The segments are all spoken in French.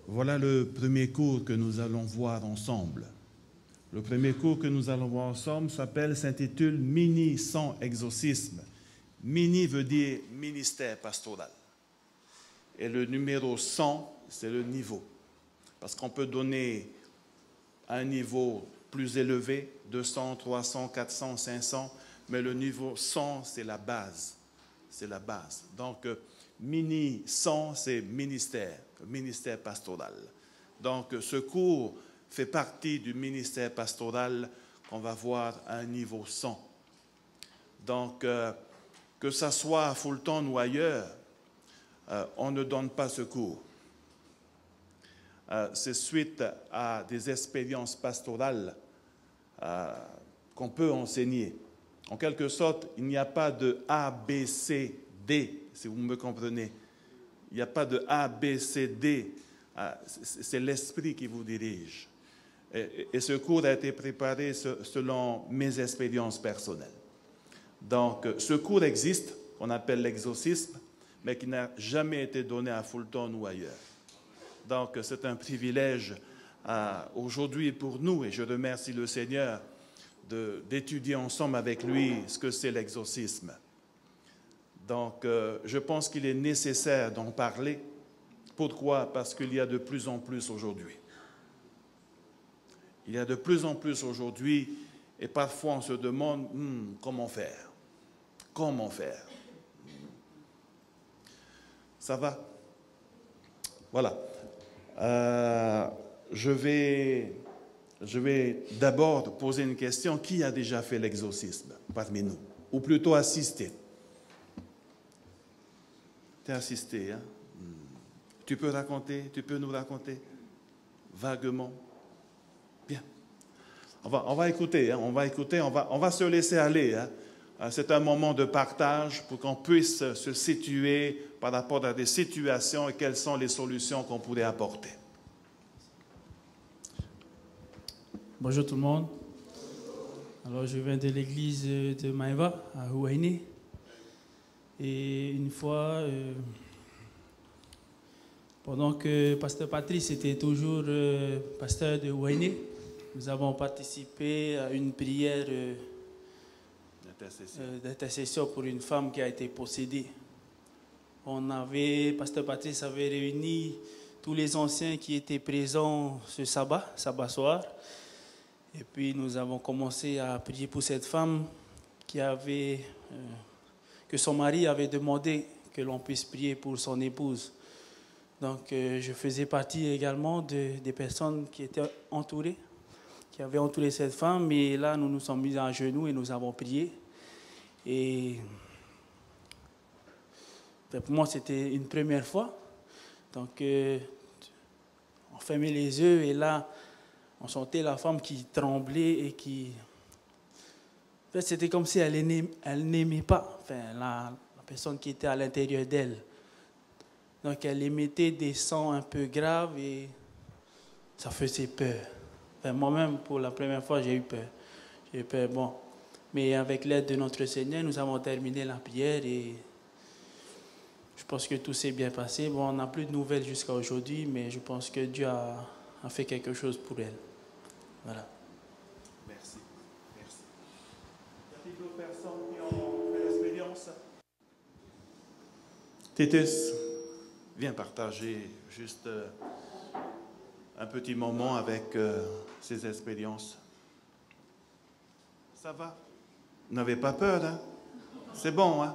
Voilà le premier cours que nous allons voir ensemble. Le premier cours que nous allons voir ensemble s'intitule Mini sans exorcisme. Mini veut dire ministère pastoral. Et le numéro 100, c'est le niveau. Parce qu'on peut donner un niveau plus élevé, 200, 300, 400, 500, mais le niveau 100, c'est la base. C'est la base. Donc, mini 100, c'est ministère pastoral. Donc, ce cours fait partie du ministère pastoral qu'on va voir à un niveau 100. Donc, que ça soit à Fulton ou ailleurs, on ne donne pas ce cours. C'est suite à des expériences pastorales qu'on peut enseigner. En quelque sorte, il n'y a pas de A, B, C, D, si vous me comprenez. Il n'y a pas de A, B, C, D. C'est l'esprit qui vous dirige. Et ce cours a été préparé selon mes expériences personnelles. Donc, ce cours existe, qu'on appelle l'exorcisme, mais qui n'a jamais été donné à Fulton ou ailleurs. Donc, c'est un privilège aujourd'hui pour nous, et je remercie le Seigneur d'étudier ensemble avec lui ce que c'est l'exorcisme. Donc, je pense qu'il est nécessaire d'en parler. Pourquoi? Parce qu'il y a de plus en plus aujourd'hui. Il y a de plus en plus aujourd'hui, et parfois on se demande comment faire. Comment faire? Ça va? Voilà. Je vais d'abord poser une question. Qui a déjà fait l'exorcisme parmi nous? Ou plutôt assisté? Tu as assisté, hein? Tu peux raconter? Tu peux nous raconter? Vaguement? Bien. On va écouter, hein? On va se laisser aller, hein? C'est un moment de partage pour qu'on puisse se situer par rapport à des situations et quelles sont les solutions qu'on pourrait apporter. Bonjour tout le monde. Alors je viens de l'église de Maïva à Huayné. Et une fois, pendant que Pasteur Patrice était toujours pasteur de Huayné, nous avons participé à une prière d'intercession pour une femme qui a été possédée. Pasteur Patrice avait réuni tous les anciens qui étaient présents ce sabbat soir. Et puis nous avons commencé à prier pour cette femme que son mari avait demandé que l'on puisse prier pour son épouse. Donc je faisais partie également des personnes qui étaient entourées, qui avaient entouré cette femme. Et là, nous nous sommes mis à genoux et nous avons prié. Et pour moi, c'était une première fois. Donc, on fermait les yeux et là, on sentait la femme qui tremblait et qui... En fait, c'était comme si elle n'aimait pas la personne qui était à l'intérieur d'elle. Donc, elle émettait des sons un peu graves et ça faisait peur. Moi-même, pour la première fois, j'ai eu peur. J'ai eu peur, bon. Mais avec l'aide de notre Seigneur, nous avons terminé la prière et je pense que tout s'est bien passé. Bon, on n'a plus de nouvelles jusqu'à aujourd'hui, mais je pense que Dieu a fait quelque chose pour elle. Voilà. Merci. Merci. Y a-t-il d'autres personnes qui ont fait l'expérience? Titus, viens partager juste un petit moment avec ces expériences. Ça va? Vous n'avez pas peur, hein? C'est bon, hein?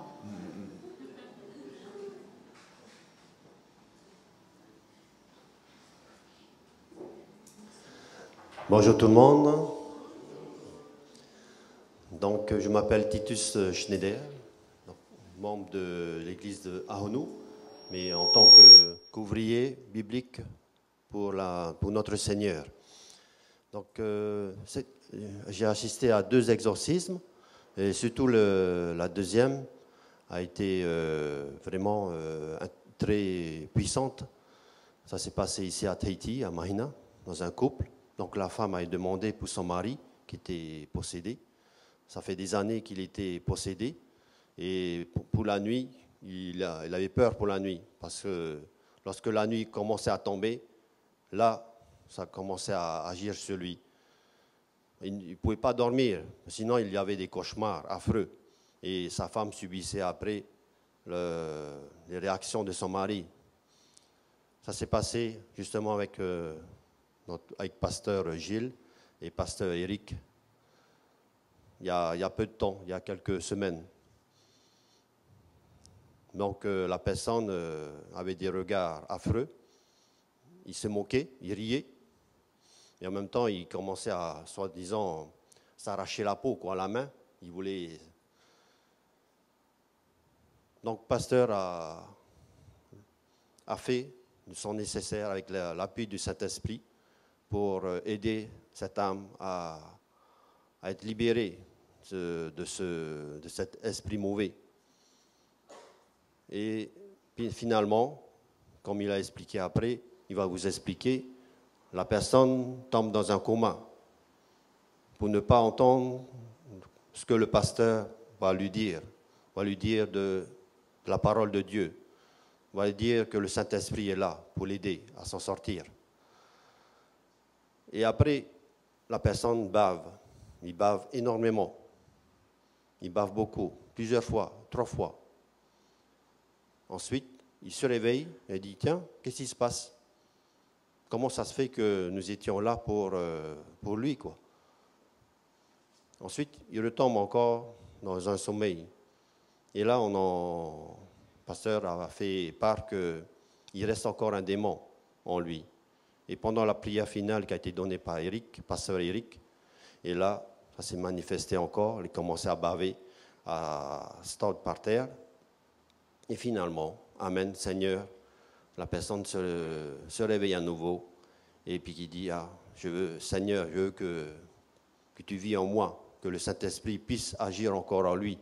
Bonjour tout le monde. Donc, je m'appelle Titus Schneider, membre de l'église de Ahonou, mais en tant qu'ouvrier biblique pour notre Seigneur. Donc, j'ai assisté à 2 exorcismes, et surtout la deuxième a été vraiment très puissante. Ça s'est passé ici à Tahiti, à Mahina, dans un couple. Donc la femme a demandé pour son mari qui était possédé. Ça fait des années qu'il était possédé. Et pour la nuit, il avait peur pour la nuit. Parce que lorsque la nuit commençait à tomber, là, ça commençait à agir sur lui. Il ne pouvait pas dormir, sinon il y avait des cauchemars affreux. Et sa femme subissait après les réactions de son mari. Ça s'est passé justement avec pasteur Gilles et pasteur Eric, il y a peu de temps, il y a quelques semaines. Donc la personne avait des regards affreux, il se moquait, il riait, et en même temps il commençait à, soi-disant, s'arracher la peau, quoi, la main. Il voulait. Donc pasteur a fait son nécessaire avec l'appui du Saint-Esprit pour aider cette âme à être libérée de cet esprit mauvais. Et puis finalement, comme il a expliqué après, il va vous expliquer, la personne tombe dans un coma pour ne pas entendre ce que le pasteur va lui dire de la parole de Dieu, va lui dire que le Saint-Esprit est là pour l'aider à s'en sortir. Et après, la personne bave, il bave énormément, il bave beaucoup, plusieurs fois, 3 fois. Ensuite, il se réveille et dit, tiens, qu'est-ce qui se passe? Comment ça se fait que nous étions là pour lui, quoi? Ensuite, il retombe encore dans un sommeil. Et là, le pasteur a fait part qu'il reste encore un démon en lui. Et pendant la prière finale qui a été donnée par pasteur Eric, et là, ça s'est manifesté encore, il a commencé à baver, à se tordre par terre. Et finalement, Amen, Seigneur, la personne se réveille à nouveau et puis qui dit, Seigneur, je veux que tu vis en moi, que le Saint-Esprit puisse agir encore en lui.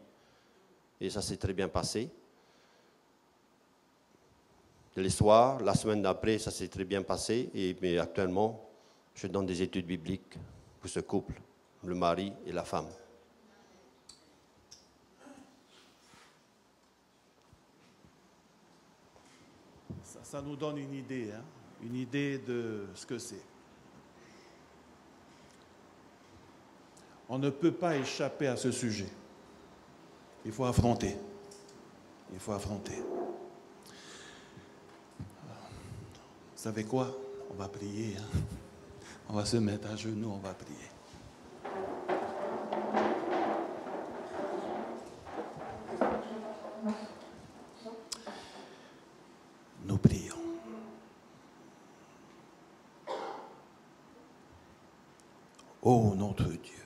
Et ça s'est très bien passé. Les soirs, la semaine d'après, ça s'est très bien passé. Mais actuellement, je donne des études bibliques pour ce couple, le mari et la femme. Ça nous donne une idée, hein? Une idée de ce que c'est. On ne peut pas échapper à ce sujet. Il faut affronter. Il faut affronter. Vous savez quoi? On va prier. Hein? On va se mettre à genoux, on va prier. Nous prions. Ô notre Dieu,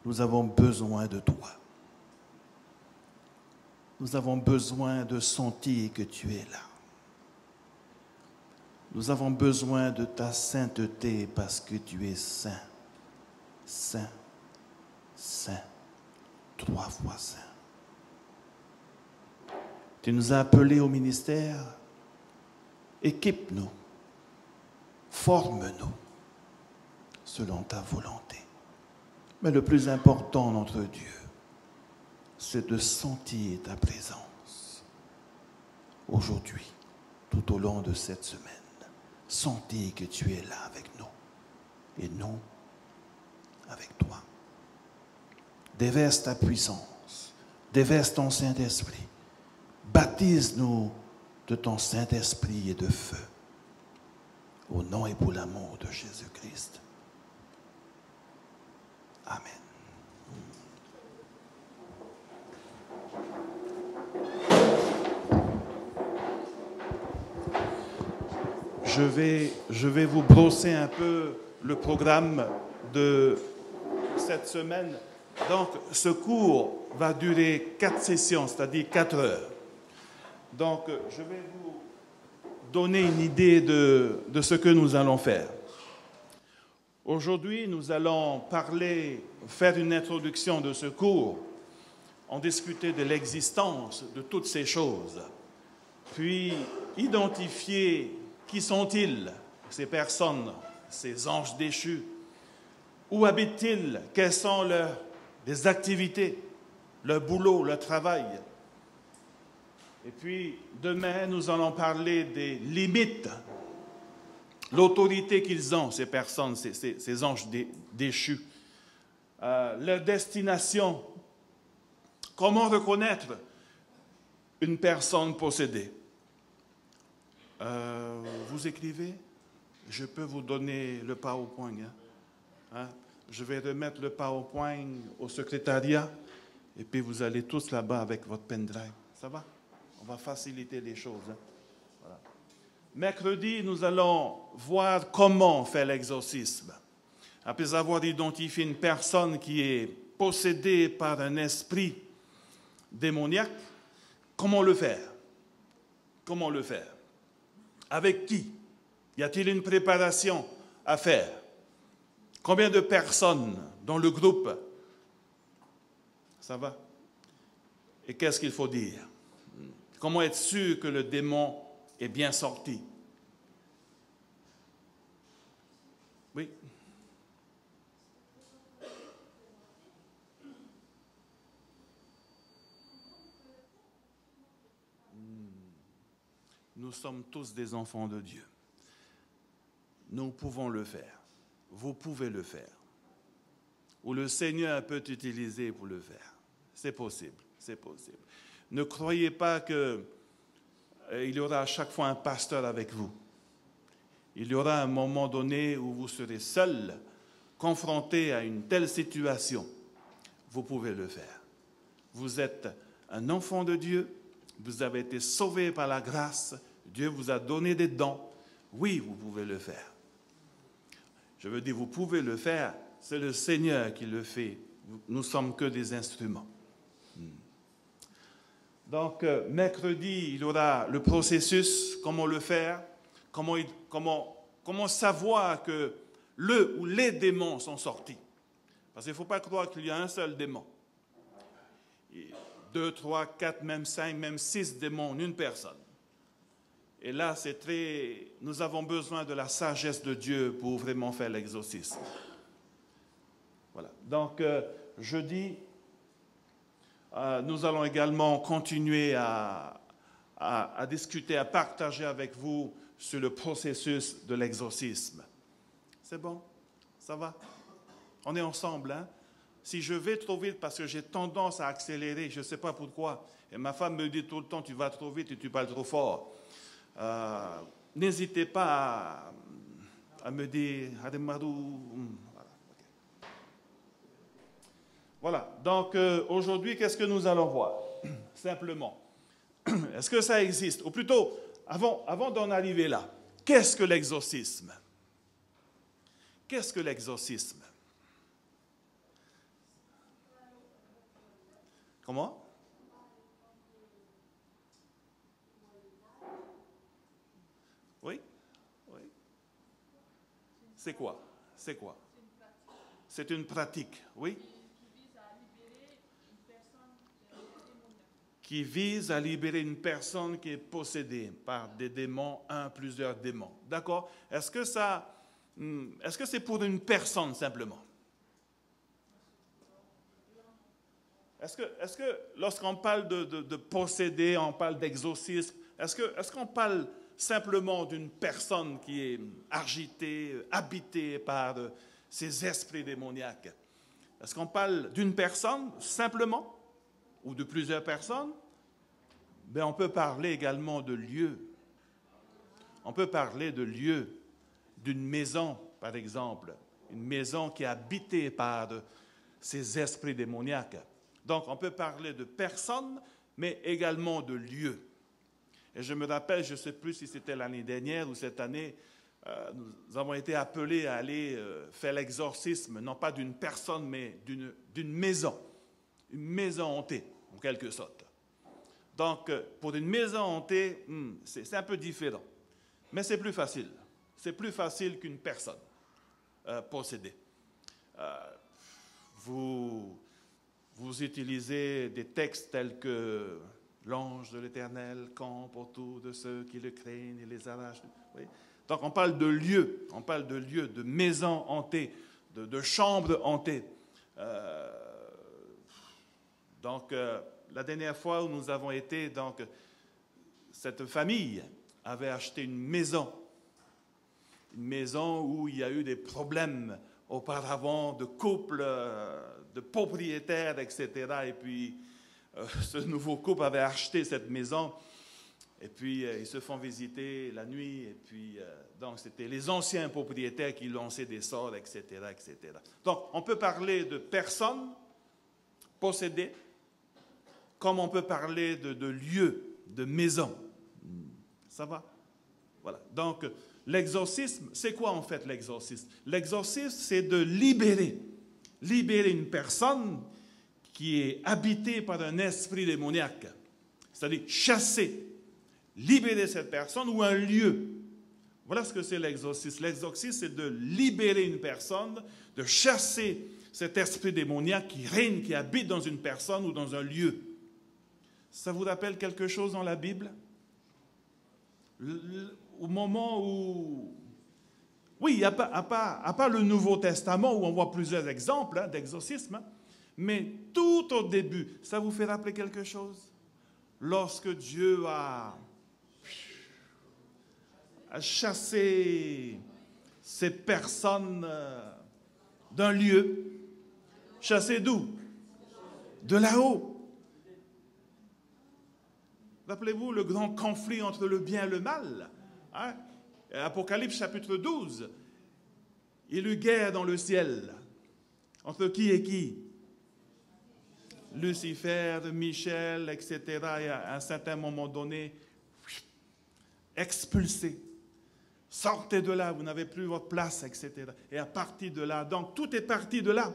nous avons besoin de toi. Nous avons besoin de sentir que tu es là. Nous avons besoin de ta sainteté parce que tu es saint, saint, saint, 3 fois saint. Tu nous as appelés au ministère. Équipe-nous, forme-nous selon ta volonté. Mais le plus important, notre Dieu, c'est de sentir ta présence aujourd'hui, tout au long de cette semaine. Sentir que tu es là avec nous et nous avec toi. Déverse ta puissance, déverse ton Saint-Esprit. Baptise-nous de ton Saint-Esprit et de feu. Au nom et pour l'amour de Jésus-Christ. Amen. Je vais vous brosser un peu le programme de cette semaine. Donc, ce cours va durer 4 sessions, c'est-à-dire 4 heures. Donc, je vais vous donner une idée de ce que nous allons faire. Aujourd'hui, nous allons faire une introduction de ce cours, en discuter de l'existence de toutes ces choses, puis identifier qui sont-ils, ces personnes, ces anges déchus, où habitent-ils, quelles sont les activités, leur boulot, leur travail. Et puis, demain, nous allons parler des limites, l'autorité qu'ils ont, ces personnes, ces anges déchus, leur destination, comment reconnaître une personne possédée. Vous écrivez? Je peux vous donner le PowerPoint. Je vais remettre le PowerPoint au secrétariat et puis vous allez tous là-bas avec votre pendrive. Ça va? On va faciliter les choses. Voilà. Mercredi, nous allons voir comment faire l'exorcisme. Après avoir identifié une personne qui est possédée par un esprit démoniaque, comment le faire? Comment le faire? Avec qui? Y a-t-il une préparation à faire? Combien de personnes dans le groupe? Ça va? Et qu'est-ce qu'il faut dire? Comment être sûr que le démon est bien sorti? Oui? Nous sommes tous des enfants de Dieu. Nous pouvons le faire. Vous pouvez le faire. Ou le Seigneur peut t'utiliser pour le faire. C'est possible, c'est possible. Ne croyez pas qu'il y aura à chaque fois un pasteur avec vous. Il y aura un moment donné où vous serez seul, confronté à une telle situation. Vous pouvez le faire. Vous êtes un enfant de Dieu. Vous avez été sauvé par la grâce. Dieu vous a donné des dons. Oui, vous pouvez le faire. Je veux dire, vous pouvez le faire. C'est le Seigneur qui le fait. Nous ne sommes que des instruments. Donc, mercredi, il y aura le processus, comment le faire, comment savoir que le ou les démons sont sortis. Parce qu'il ne faut pas croire qu'il y a un seul démon. 2, 3, 4, même 5, même 6 démons en une personne. Et là, nous avons besoin de la sagesse de Dieu pour vraiment faire l'exorcisme. Voilà. Donc, jeudi, nous allons également continuer à discuter, à partager avec vous sur le processus de l'exorcisme. C'est bon? Ça va? On est ensemble, hein? Si je vais trop vite parce que j'ai tendance à accélérer, je ne sais pas pourquoi, et ma femme me dit tout le temps, tu vas trop vite et tu parles trop fort. N'hésitez pas à me dire, voilà. Donc aujourd'hui, qu'est-ce que nous allons voir? Simplement, est-ce que ça existe? Ou plutôt, avant d'en arriver là, qu'est-ce que l'exorcisme? Qu'est-ce que l'exorcisme? Comment? Oui? Oui. C'est quoi? C'est quoi? C'est une pratique, oui? Qui vise à libérer une personne qui est possédée par des démons, plusieurs démons. D'accord? Est-ce que c'est pour une personne simplement? Est-ce que lorsqu'on parle de posséder, on parle d'exorcisme, est-ce qu'on parle simplement d'une personne qui est agitée, habitée par ces esprits démoniaques? Est-ce qu'on parle d'une personne simplement ou de plusieurs personnes? Ben, on peut parler également de lieux. On peut parler de lieux, d'une maison, par exemple, une maison qui est habitée par ces esprits démoniaques. Donc, on peut parler de personnes, mais également de lieux. Et je me rappelle, je ne sais plus si c'était l'année dernière ou cette année, nous avons été appelés à aller faire l'exorcisme, non pas d'une personne, mais d'une maison. Une maison hantée, en quelque sorte. Donc, pour une maison hantée, c'est un peu différent. Mais c'est plus facile. C'est plus facile qu'une personne possédée. Vous utilisez des textes tels que l'ange de l'Éternel campe autour de ceux qui le craignent et les arrache. Oui. Donc on parle de lieux, de maisons hantées, de chambres hantées. Donc la dernière fois où nous avons été, donc cette famille avait acheté une maison où il y a eu des problèmes auparavant de couple, de propriétaires, etc. Et puis, ce nouveau couple avait acheté cette maison. Et puis, ils se font visiter la nuit. Et puis, donc, c'était les anciens propriétaires qui lançaient des sorts, etc., etc. Donc, on peut parler de personnes possédées, comme on peut parler de lieux, de maisons. Ça va? Voilà. Donc, l'exorcisme, c'est quoi en fait l'exorcisme? L'exorcisme, c'est de libérer une personne qui est habitée par un esprit démoniaque. C'est-à-dire chasser, libérer cette personne ou un lieu. Voilà ce que c'est l'exorcisme. L'exorcisme, c'est de libérer une personne, de chasser cet esprit démoniaque qui règne, qui habite dans une personne ou dans un lieu. Ça vous rappelle quelque chose dans la Bible? Au moment où... Oui, à part le Nouveau Testament, où on voit plusieurs exemples d'exorcisme, mais tout au début, ça vous fait rappeler quelque chose? Lorsque Dieu a chassé ces personnes d'un lieu, chassé d'où? De là-haut. Rappelez-vous le grand conflit entre le bien et le mal. Hein? Apocalypse chapitre 12. Il y eut guerre dans le ciel. Entre qui et qui? Lucifer, Michel, etc. Et à un certain moment donné, expulsés. Sortez de là, vous n'avez plus votre place, etc. Et à partir de là, donc tout est parti de là.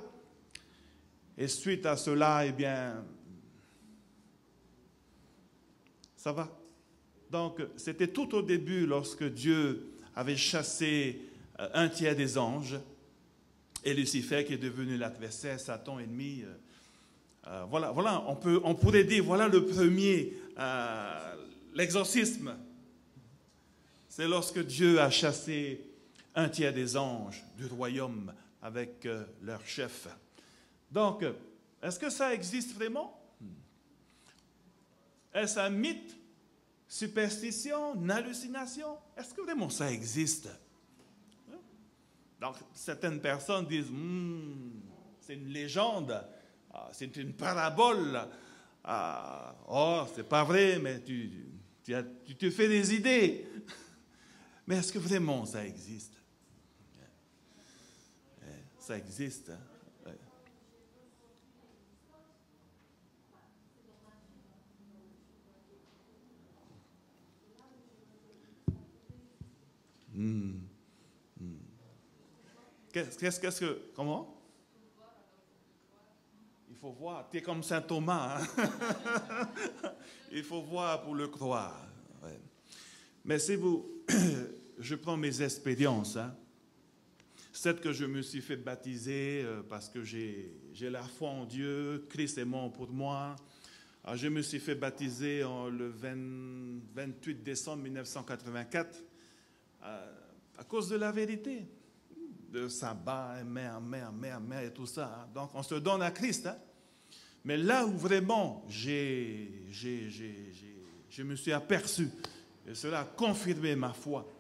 Et suite à cela, eh bien, ça va. Donc, c'était tout au début lorsque Dieu avait chassé un tiers des anges et Lucifer qui est devenu l'adversaire, Satan ennemi. Voilà, on pourrait dire, voilà le premier, l'exorcisme. C'est lorsque Dieu a chassé un tiers des anges du royaume avec leur chef. Donc, est-ce que ça existe vraiment? Est-ce un mythe, superstition, une hallucination? Est-ce que vraiment ça existe? Donc, certaines personnes disent, c'est une légende, c'est une parabole. Oh, c'est pas vrai, mais tu te fais des idées. Mais est-ce que vraiment ça existe? Ça existe. Hein? Qu'est-ce que... Comment? Il faut voir. Tu es comme saint Thomas. Hein? Il faut voir pour le croire. Ouais. Mais si vous... Je prends mes expériences. Hein? C'est que je me suis fait baptiser parce que j'ai la foi en Dieu. Christ est mort pour moi. Alors, je me suis fait baptiser le 28 décembre 1984 à cause de la vérité. De sabbat, amen, et tout ça. Hein. Donc, on se donne à Christ. Hein. Mais là où vraiment je me suis aperçu, et cela a confirmé ma foi,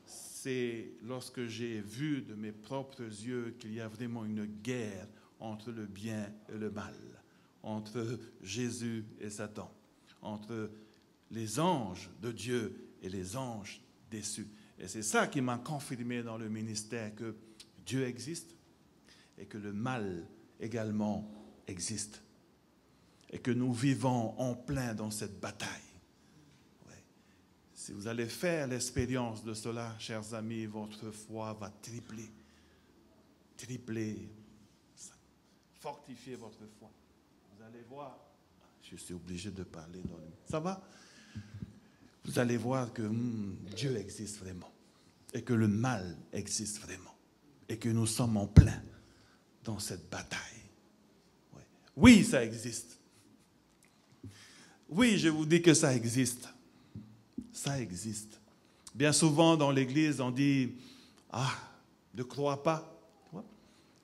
c'est lorsque j'ai vu de mes propres yeux qu'il y a vraiment une guerre entre le bien et le mal, entre Jésus et Satan, entre les anges de Dieu et les anges déçus. Et c'est ça qui m'a confirmé dans le ministère que Dieu existe et que le mal également existe. Et que nous vivons en plein dans cette bataille. Ouais. Si vous allez faire l'expérience de cela, chers amis, votre foi va tripler. Tripler. Fortifier votre foi. Vous allez voir. Je suis obligé de parler dans le... Ça va? Vous allez voir que Dieu existe vraiment et que le mal existe vraiment et que nous sommes en plein dans cette bataille. Ouais. Oui, ça existe. Oui, je vous dis que ça existe. Ça existe. Bien souvent dans l'Église, on dit « Ah, ne crois pas. »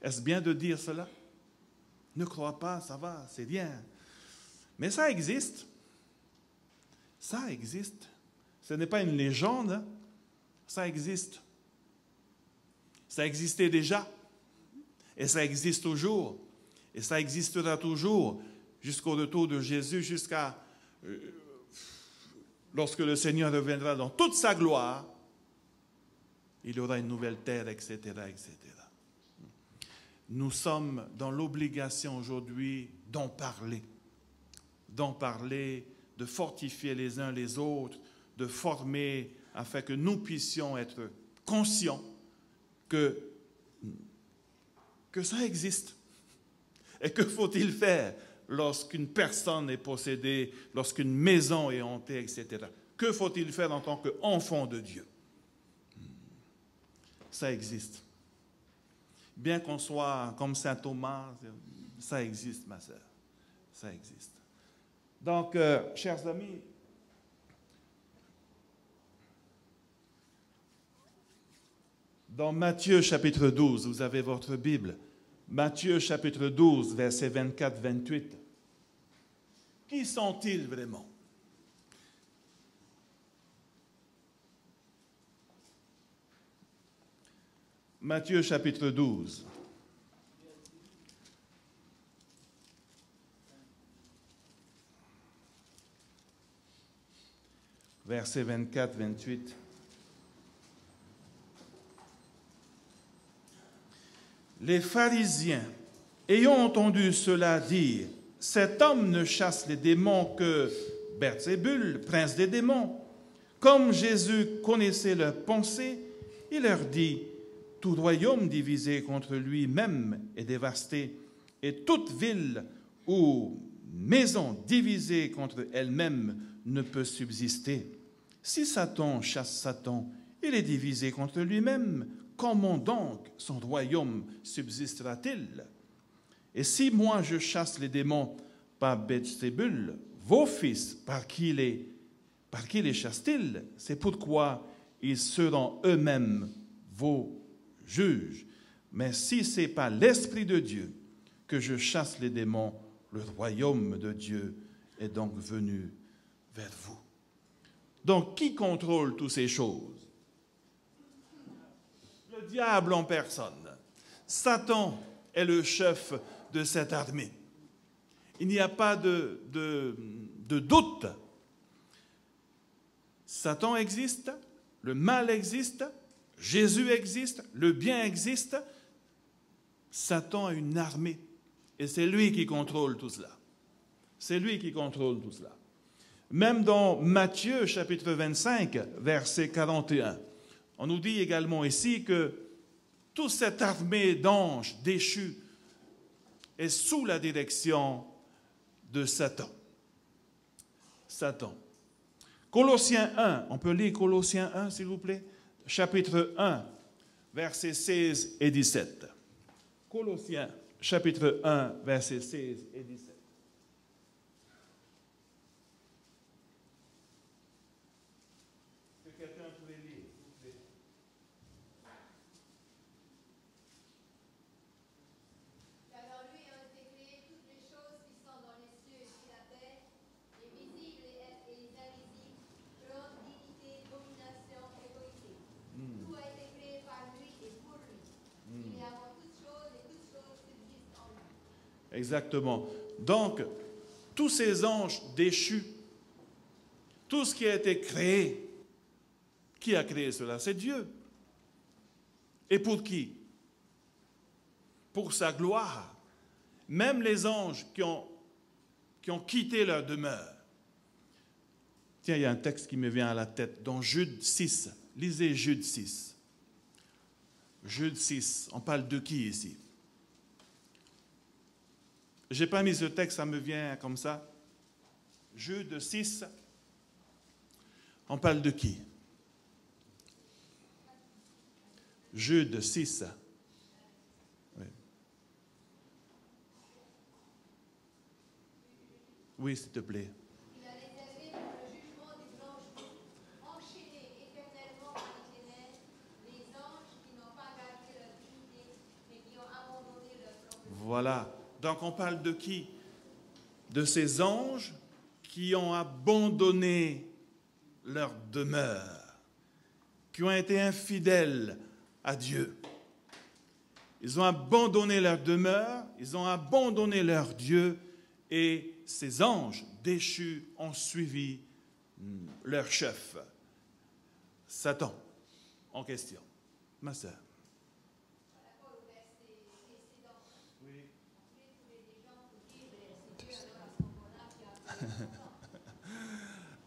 Est-ce bien de dire cela? Ne crois pas, ça va, c'est bien. Mais ça existe. Ça existe. Ce n'est pas une légende, hein? Ça existe. Ça existait déjà. Et ça existe toujours. Et ça existera toujours jusqu'au retour de Jésus, jusqu'à lorsque le Seigneur reviendra dans toute sa gloire. Il y aura une nouvelle terre, etc., etc. Nous sommes dans l'obligation aujourd'hui d'en parler, de fortifier les uns les autres, de former afin que nous puissions être conscients que ça existe. Et que faut-il faire lorsqu'une personne est possédée, lorsqu'une maison est hantée, etc. Que faut-il faire en tant qu'enfant de Dieu? Ça existe. Bien qu'on soit comme saint Thomas, ça existe, ma sœur. Ça existe. Donc, chers amis, dans Matthieu chapitre 12, vous avez votre Bible, Matthieu chapitre 12, versets 24-28. Qui sont-ils vraiment? Matthieu chapitre 12. Versets 24-28. Les pharisiens, ayant entendu cela dire, cet homme ne chasse les démons que Belzébul, prince des démons. Comme Jésus connaissait leurs pensées, il leur dit, tout royaume divisé contre lui-même est dévasté, et toute ville ou maison divisée contre elle-même ne peut subsister. Si Satan chasse Satan, il est divisé contre lui-même. Comment donc son royaume subsistera-t-il? Et si moi je chasse les démons par Belzébul, vos fils, par qui les chassent-ils? C'est pourquoi ils seront eux-mêmes vos juges. Mais si ce n'est pas l'Esprit de Dieu que je chasse les démons, le royaume de Dieu est donc venu vers vous. Donc, qui contrôle toutes ces choses? Le diable en personne. Satan est le chef de cette armée. Il n'y a pas de doute. Satan existe, le mal existe, Jésus existe, le bien existe. Satan a une armée et c'est lui qui contrôle tout cela. C'est lui qui contrôle tout cela. Même dans Matthieu chapitre 25, verset 41, on nous dit également ici que toute cette armée d'anges déchus est sous la direction de Satan. Satan. Colossiens 1, on peut lire Colossiens 1, s'il vous plaît? Chapitre 1, versets 16 et 17. Colossiens, chapitre 1, versets 16 et 17. Est-ce que quelqu'un pourrait lire, s'il vous plaît? Car en lui ont été créées toutes les choses qui sont dans les cieux et sur la terre, les visibles et les invisibles, trône, dignité, domination, autorité. Tout a été créé par lui et pour lui. Il est avant toutes choses et toutes choses subsistent en lui. Exactement. Donc, tous ces anges déchus, tout ce qui a été créé, qui a créé cela? C'est Dieu. Et pour qui? Pour sa gloire. Même les anges qui ont quitté leur demeure. Tiens, il y a un texte qui me vient à la tête, dans Jude 6. Lisez Jude 6. Jude 6, on parle de qui ici? Je n'ai pas mis ce texte, ça me vient comme ça. Jude 6, on parle de qui? Jude 6. Oui, oui, s'il te plaît. Il a réservé pour le jugement des anges enchaînés éternellement dans les ténèbres, les anges qui n'ont pas gardé leur dignité, mais qui ont abandonné leur propre. Voilà. Donc on parle de qui? De ces anges qui ont abandonné leur demeure, qui ont été infidèles à Dieu. Ils ont abandonné leur demeure, ils ont abandonné leur Dieu, et ces anges déchus ont suivi leur chef, Satan, en question. Ma sœur. Par rapport au verset précédent, on pouvait trouver des gens pour dire, c'est Dieu alors à ce moment-là qui a créé Satan.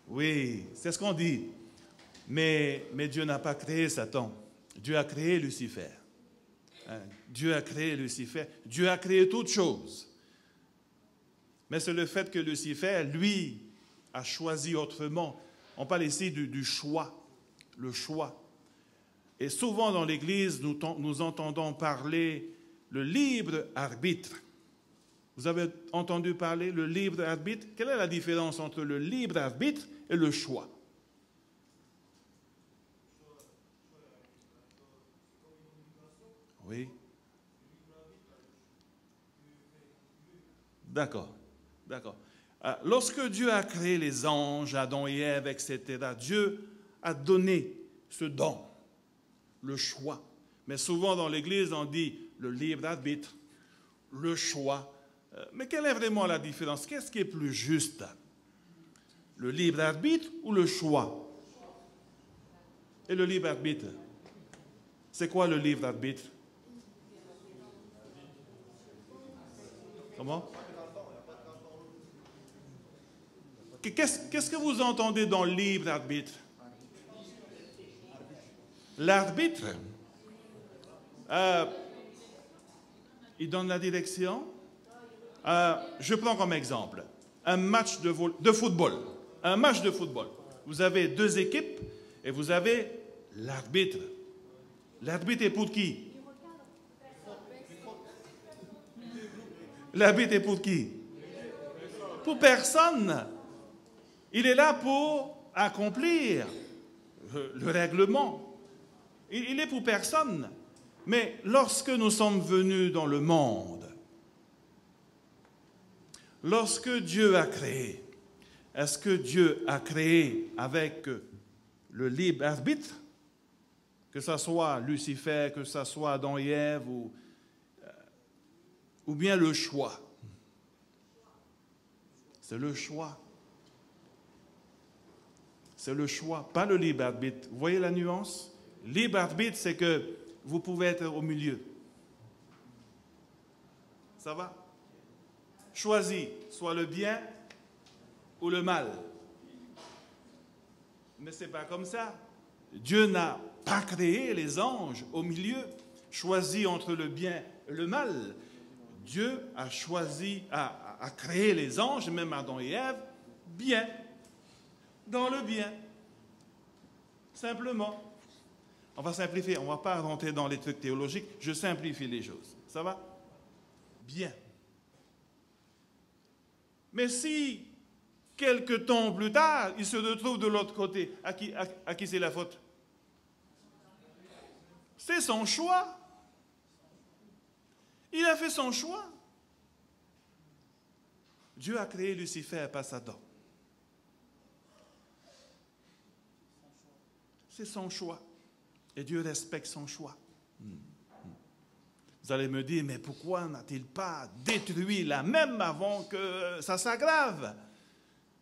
Oui, c'est ce qu'on dit. Mais Dieu n'a pas créé Satan. Dieu a créé Lucifer. Hein, Dieu a créé Lucifer. Dieu a créé toutes choses. Mais c'est le fait que Lucifer, lui, a choisi autrement. On parle ici du choix, le choix. Et souvent dans l'Église, nous entendons parler le libre arbitre. Vous avez entendu parler le libre arbitre? Quelle est la différence entre le libre arbitre et le choix? Oui. D'accord, d'accord. Lorsque Dieu a créé les anges, Adam et Ève, etc., Dieu a donné ce don, le choix. Mais souvent dans l'Église, on dit le libre arbitre, le choix. Mais quelle est vraiment la différence? Qu'est-ce qui est plus juste? Le libre arbitre ou le choix? Et le libre arbitre? C'est quoi le libre arbitre? Comment? Qu'est-ce que vous entendez dans le libre arbitre? L'arbitre, il donne la direction. Je prends comme exemple un match de football. Un match de football. Vous avez deux équipes et vous avez l'arbitre. L'arbitre est pour qui? L'arbitre est pour qui? Pour personne. Il est là pour accomplir le règlement. Il est pour personne. Mais lorsque nous sommes venus dans le monde, lorsque Dieu a créé, est-ce que Dieu a créé avec le libre arbitre? Que ce soit Lucifer, que ce soit Adam et Ève, ou bien le choix? C'est le choix. C'est le choix, pas le libre arbitre. Vous voyez la nuance? Libre arbitre, c'est que vous pouvez être au milieu. Ça va? Choisis soit le bien ou le mal. Mais ce n'est pas comme ça. Dieu n'a pas créé les anges au milieu, choisi entre le bien et le mal. Dieu a choisi, a créé les anges, même Adam et Ève, bien, dans le bien. Simplement. On va simplifier, on ne va pas rentrer dans les trucs théologiques, je simplifie les choses. Ça va? Bien. Mais si, quelque temps plus tard, il se retrouve de l'autre côté, à qui c'est la faute? C'est son choix. Il a fait son choix. Dieu a créé Lucifer, pas Satan. C'est son choix. Et Dieu respecte son choix. Vous allez me dire, mais pourquoi n'a-t-il pas détruit la même avant que ça s'aggrave?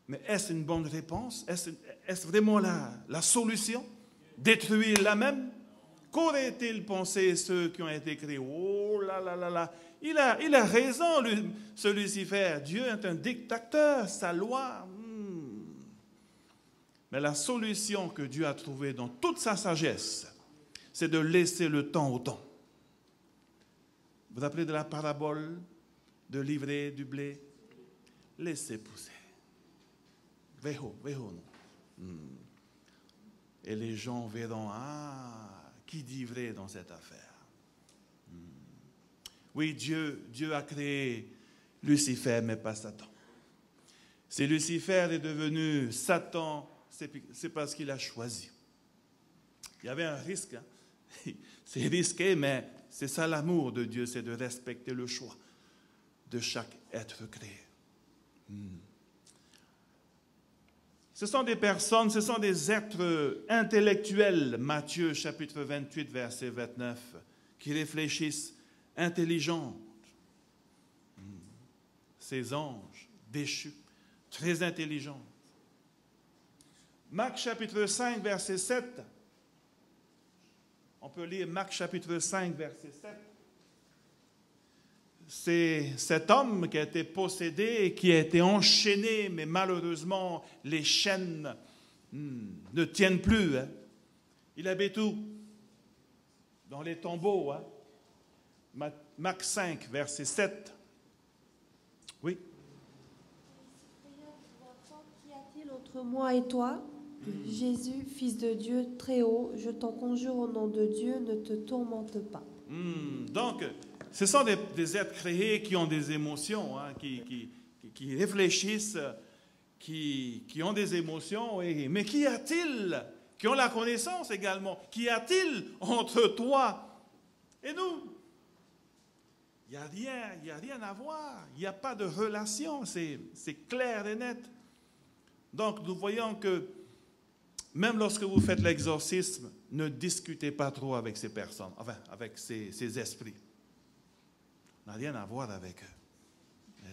Mais est-ce une bonne réponse? Est-ce vraiment la solution? Détruire la même? Qu'auraient-ils pensé ceux qui ont été créés? Oh là là là là! Il a raison, ce Lucifer. Dieu est un dictateur, sa loi. Mais la solution que Dieu a trouvée dans toute sa sagesse, c'est de laisser le temps au temps. Vous vous rappelez de la parabole de l'ivraie du blé? Laissez pousser. Veho, non. Et les gens verront, qui dit vrai dans cette affaire? Oui, Dieu a créé Lucifer, mais pas Satan. Si Lucifer est devenu Satan, c'est parce qu'il a choisi. Il y avait un risque. C'est risqué, mais c'est ça l'amour de Dieu, c'est de respecter le choix de chaque être créé. Ce sont des personnes, ce sont des êtres intellectuels, Matthieu chapitre 28, verset 29, qui réfléchissent, intelligents. Ces anges déchus, très intelligents. Marc chapitre 5, verset 7. On peut lire Marc chapitre 5, verset 7. C'est cet homme qui a été possédé et qui a été enchaîné, mais malheureusement, les chaînes ne tiennent plus. Hein. Il habite où? Dans les tombeaux. Hein. Marc 5, verset 7. Oui. Qu'y a-t-il entre moi et toi, Jésus, fils de Dieu très haut, je t'en conjure au nom de Dieu, ne te tourmente pas. Donc, ce sont des êtres créés qui ont des émotions, hein, qui réfléchissent, qui ont des émotions. Mais qu'y a-t-il qui ont la connaissance également? Qu'y a-t-il entre toi et nous? Il n'y a rien à voir. Il n'y a pas de relation. C'est clair et net. Donc, nous voyons que même lorsque vous faites l'exorcisme, ne discutez pas trop avec ces personnes, enfin, avec ces esprits. Ça n'a rien à voir avec eux.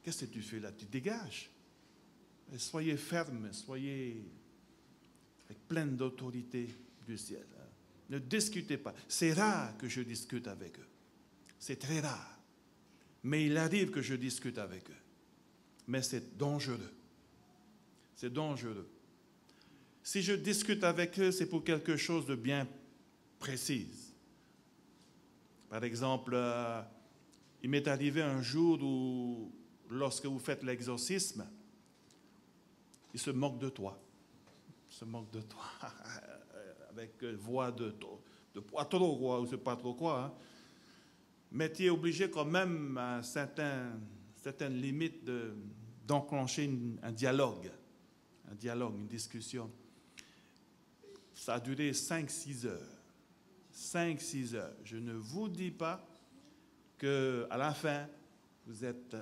Qu'est-ce que tu fais là? Tu dégages. Soyez ferme, soyez avec pleine d'autorité du ciel. Ne discutez pas. C'est rare que je discute avec eux. C'est très rare. Mais il arrive que je discute avec eux. Mais c'est dangereux. C'est dangereux. Si je discute avec eux, c'est pour quelque chose de bien précis. Par exemple, il m'est arrivé un jour où, lorsque vous faites l'exorcisme, il se moque de toi. Il se moque de toi. Avec voix de pas trop, quoi, ou je ne sais pas trop quoi. Hein. Mais tu es obligé quand même, à certaines limites, d'enclencher un dialogue. Un dialogue, une discussion. Ça a duré 5-6 heures. 5-6 heures. Je ne vous dis pas qu'à la fin, vous êtes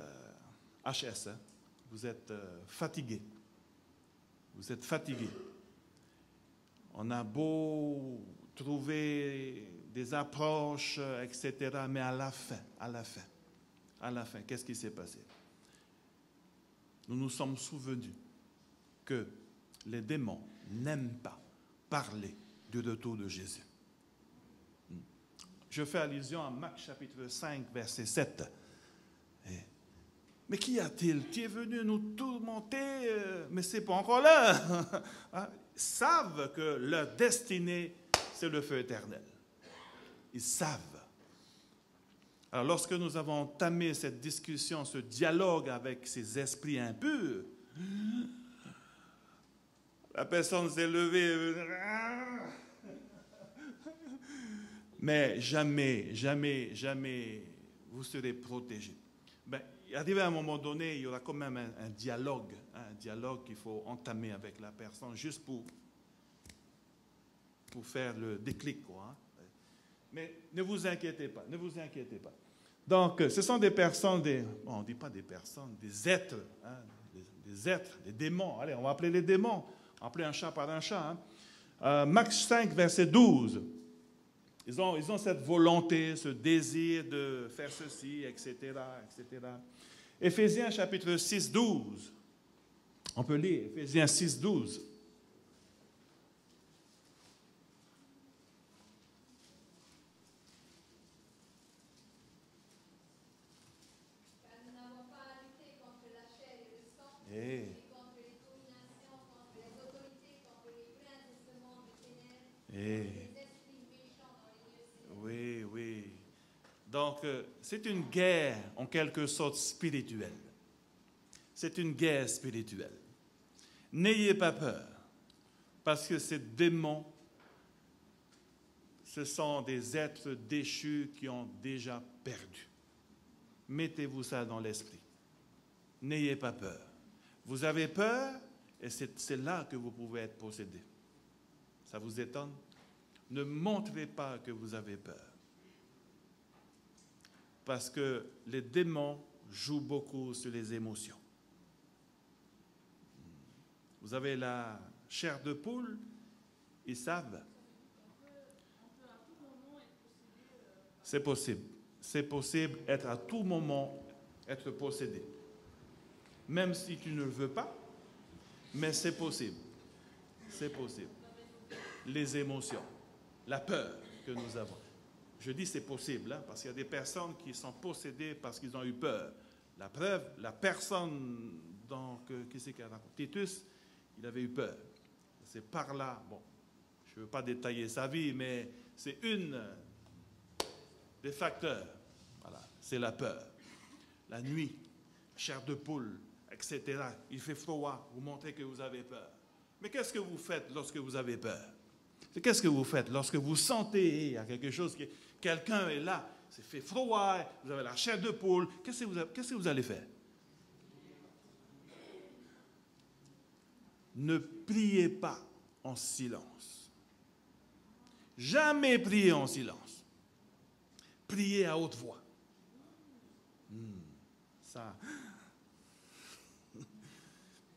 HS, hein? Vous êtes fatigué. Vous êtes fatigué. On a beau trouver des approches, etc., mais à la fin, qu'est-ce qui s'est passé? Nous nous sommes souvenus que les démons n'aiment pas parler du retour de Jésus. Je fais allusion à Marc chapitre 5, verset 7. Mais qu'y a-t-il? Tu es venu nous tourmenter, mais ce n'est pas encore là. Ils savent que leur destinée, c'est le feu éternel. Ils savent. Alors, lorsque nous avons entamé cette discussion, ce dialogue avec ces esprits impurs, la personne s'est levée. Mais jamais, jamais, jamais vous serez protégé. Ben, arrivé à un moment donné, il y aura quand même un dialogue qu'il faut entamer avec la personne, juste pour faire le déclic, quoi. Mais ne vous inquiétez pas, ne vous inquiétez pas. Donc, ce sont des personnes, on ne dit pas des personnes, des êtres, hein, des êtres, des démons. Allez, on va appeler les démons, appeler un chat par un chat. Hein. Marc 5, verset 12. Ils ont cette volonté, ce désir de faire ceci, etc., etc. Éphésiens chapitre 6, 12. On peut lire Éphésiens 6, 12. Car nous n'avons pas à lutter contre la chair et le sang, mais contre les dominations, contre les autorités, contre les princes de ce monde de ténèbres, contre les esprits méchants dans les lieux célestes. Oui, oui. Donc, c'est une guerre, en quelque sorte, spirituelle. C'est une guerre spirituelle. N'ayez pas peur, parce que ces démons, ce sont des êtres déchus qui ont déjà perdu. Mettez-vous ça dans l'esprit. N'ayez pas peur. Vous avez peur, et c'est là que vous pouvez être possédé. Ça vous étonne? Ne montrez pas que vous avez peur. Parce que les démons jouent beaucoup sur les émotions. Vous avez la chair de poule, ils savent. C'est possible. C'est possible être à tout moment, être possédé. Même si tu ne le veux pas, mais c'est possible. C'est possible. Les émotions, la peur que nous avons. Je dis c'est possible, hein, parce qu'il y a des personnes qui sont possédées parce qu'ils ont eu peur. La preuve, la personne qui c'est qui a raconté Titus, il avait eu peur. C'est par là, bon, je ne veux pas détailler sa vie, mais c'est une des facteurs. Voilà, c'est la peur. La nuit, chair de poule, etc. Il fait froid, vous montrez que vous avez peur. Mais qu'est-ce que vous faites lorsque vous avez peur? Qu'est-ce que vous faites lorsque vous sentez il y a quelque chose, quelqu'un est là, c'est fait froid, vous avez la chair de poule, qu'est-ce que vous allez faire? Ne priez pas en silence. Jamais priez en silence. Priez à haute voix. Ça.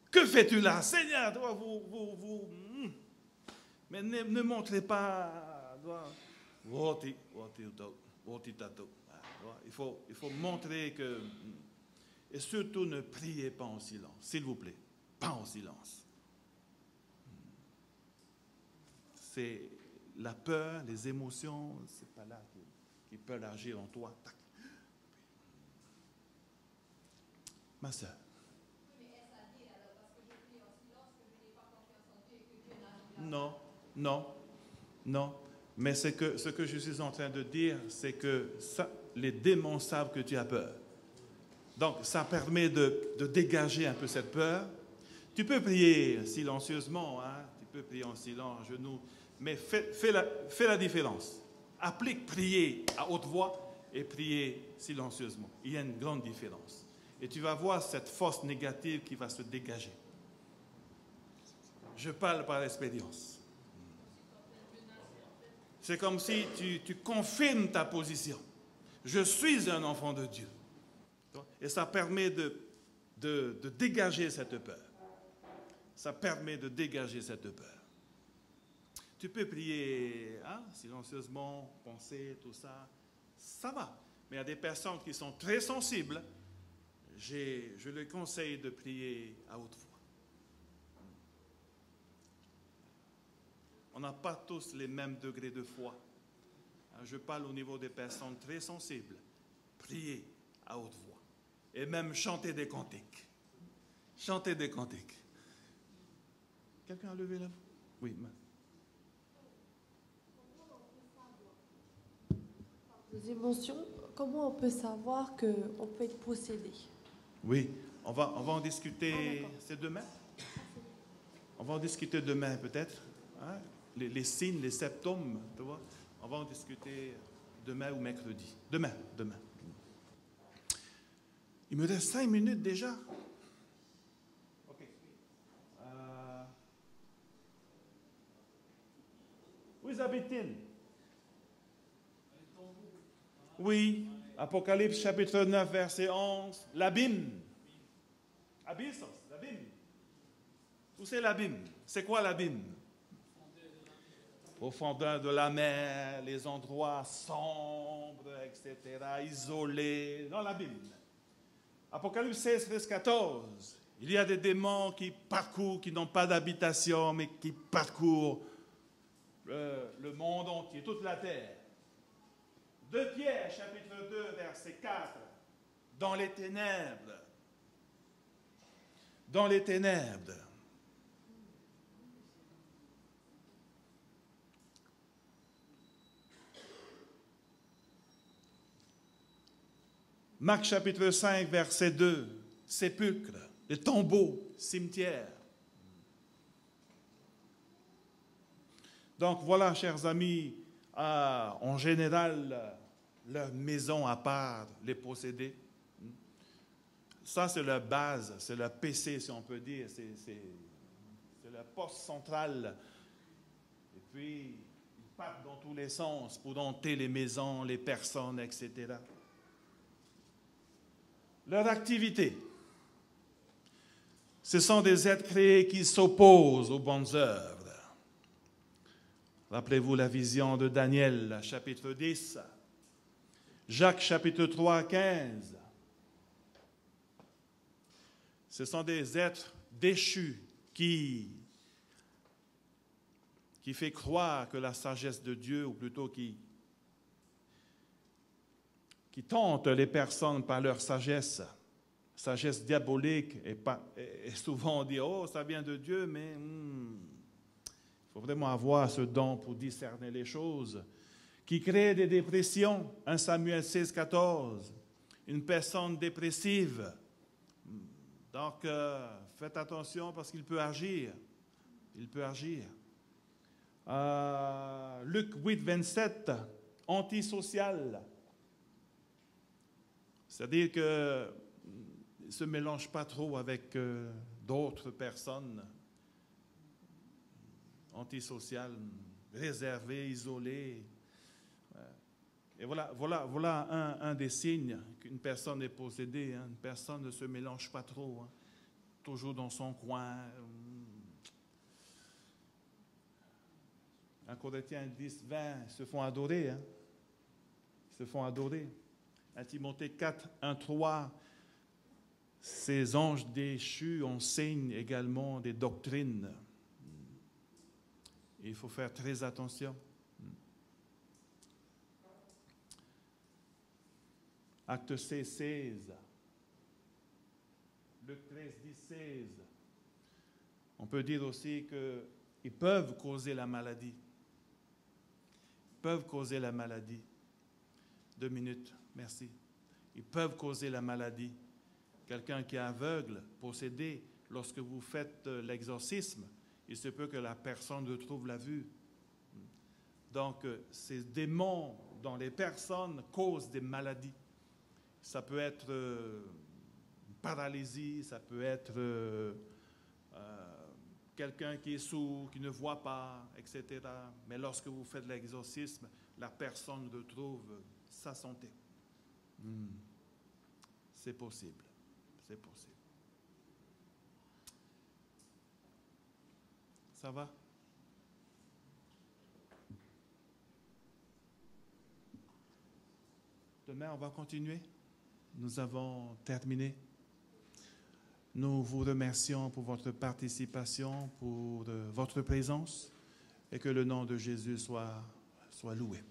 Que fais-tu là, Seigneur? Mais ne montrez pas. Il faut montrer que. Et surtout, ne priez pas en silence, s'il vous plaît. Pas en silence. C'est la peur, les émotions, c'est pas là qui peuvent agir en toi. Tac. Ma soeur. Non, non, non. Mais ce que je suis en train de dire, c'est que les démons savent que tu as peur. Donc, ça permet de dégager un peu cette peur. Tu peux prier silencieusement, hein? Tu peux prier en silence, genoux, mais fais la différence. Applique prier à haute voix et prier silencieusement. Il y a une grande différence. Et tu vas voir cette force négative qui va se dégager. Je parle par expérience. C'est comme si tu confirmes ta position. Je suis un enfant de Dieu. Et ça permet de dégager cette peur. Ça permet de dégager cette peur. Tu peux prier silencieusement, penser, tout ça. Ça va. Mais il y a des personnes qui sont très sensibles. Je leur conseille de prier à haute voix. On n'a pas tous les mêmes degrés de foi. Je parle au niveau des personnes très sensibles. Priez à haute voix. Et même chanter des cantiques. Chanter des cantiques. Quelqu'un a levé la voix? Oui. Les émotions, comment on peut savoir qu'on peut être possédé? Oui, on va en discuter. C'est demain? On va en discuter demain peut-être. Hein? Les signes, les symptômes, tu vois. On va en discuter demain ou mercredi. Demain. Il me reste 5 minutes déjà. OK. Où habite-t-il? Oui, Apocalypse chapitre 9, verset 11. L'abîme. Abyssos, l'abîme. Où c'est l'abîme? C'est quoi l'abîme? Profondeur de la mer, les endroits sombres, etc., isolés, dans l'abîme. Apocalypse 16, verset 14. Il y a des démons qui parcourent, qui n'ont pas d'habitation, mais qui parcourent le monde entier, toute la terre. 2 Pierre, chapitre 2, verset 4. Dans les ténèbres. Dans les ténèbres. Marc chapitre 5, verset 2, sépulcre, les tombeaux, cimetières. Donc voilà, chers amis, en général, leur maison à part, les posséder. Ça, c'est leur base, c'est leur PC, si on peut dire, c'est leur poste central. Et puis, ils partent dans tous les sens pour dompter les maisons, les personnes, etc. Leur activité, Ce sont des êtres créés qui s'opposent aux bonnes œuvres. Rappelez-vous la vision de Daniel, chapitre 10, Jacques, chapitre 3, 15. Ce sont des êtres déchus qui fait croire que la sagesse de Dieu, ou plutôt qui tentent les personnes par leur sagesse diabolique, et souvent on dit « Oh, ça vient de Dieu », mais il faut vraiment avoir ce don pour discerner les choses, qui crée des dépressions. 1 Samuel 16, 14, une personne dépressive. Donc, faites attention parce qu'il peut agir. Il peut agir. Luc 8, 27, antisocial. C'est-à-dire qu'il ne se mélange pas trop avec d'autres personnes. Antisocial, réservé, isolé. Et voilà un des signes qu'une personne est possédée. Une personne ne se mélange pas trop, toujours dans son coin. 1 Corinthiens 10, 20, ils se font adorer. Ils se font adorer. 1 Timothée 4, 1, 3, ces anges déchus enseignent également des doctrines. Il faut faire très attention. Acte 16, Luc 13, 10, 16. On peut dire aussi qu'ils peuvent causer la maladie. Ils peuvent causer la maladie. 2 minutes, merci. Ils peuvent causer la maladie. Quelqu'un qui est aveugle, possédé, lorsque vous faites l'exorcisme, il se peut que la personne retrouve la vue. Donc, ces démons dans les personnes causent des maladies. Ça peut être une paralysie, ça peut être quelqu'un qui est sourd, qui ne voit pas, etc. Mais lorsque vous faites l'exorcisme, la personne retrouve sa santé. C'est possible. C'est possible. Ça va? Demain, on va continuer. Nous avons terminé. Nous vous remercions pour votre participation, pour votre présence, et que le nom de Jésus soit loué.